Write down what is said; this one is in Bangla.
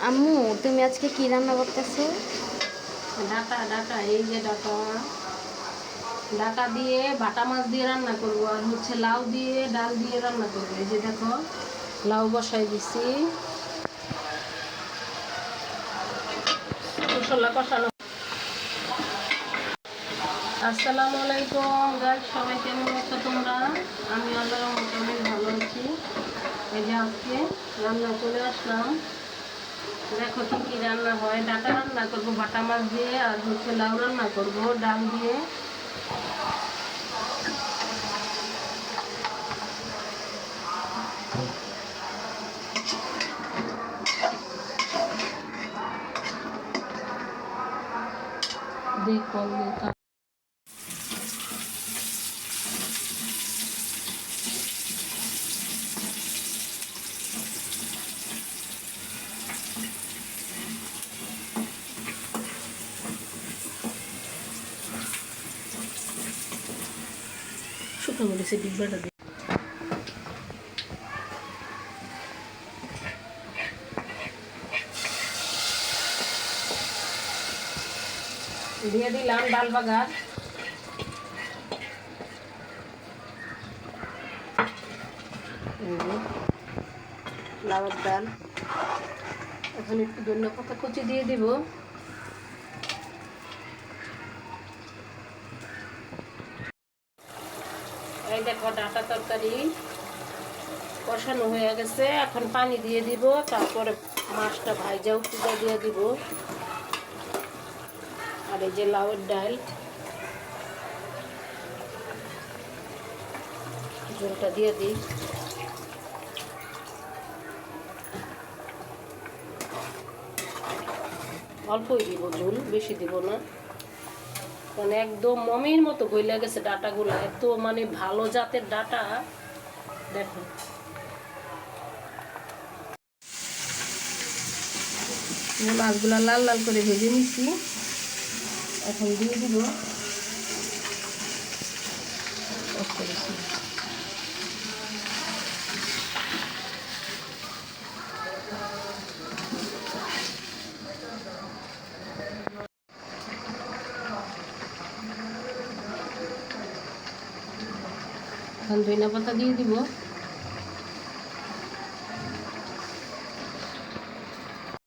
আম্মু তুমি আজকে কি রান্না করতেছো? ডাটা ডাটা এই যে ডাটা ডাটা দিয়ে বাটা মাছ দিয়ে রান্না করবো, আর হচ্ছে লাউ দিয়ে ডাল দিয়ে রান্না করবো। এই যে দেখো, লাউ বসাই দিছি, মশলা কষানো। আসসালামু আলাইকুম গাইস, সবাই কেমন আছো তোমরা? আমি আল্লাহর রহমতে অনেক ভালো আছি। এই যে আজকে রান্না চলে আসলাম। দেখো কি কি রান্না হয়। ডাটা রান্না করবো বাটা মাছ দিয়ে, আর হচ্ছে লাউ রান্না করবো ডাল দিয়ে। দেখো শুকনো মরিচের ডিব্বাটা দিয়ে দিলাম ডাল বাগার। লাউয়ের ডাল, এখন একটু ধনিয়া পাতা কুচি দিয়ে দিব। এই দেখো ডাটা তরকারি কষানো হয়ে গেছে, এখন পানি দিয়ে দিব, তারপরে মাছটা ভাজা উঠে দিয়ে দিব। আর এই যে লাউয়ের ডাল, ঝোলটা দিয়ে দিই। অল্পই দিব ঝোল, বেশি দিব না, মানে একদম মমির মতো গইলা গেছে ডাটাগুলা, এত মানে ভালো জাতের ডাটা। দেখো মাছগুলা লাল লাল করে ভেজে নিচ্ছি, এখন দিয়ে দিব। এখন ধনিয়া পাতা দিয়ে দিব।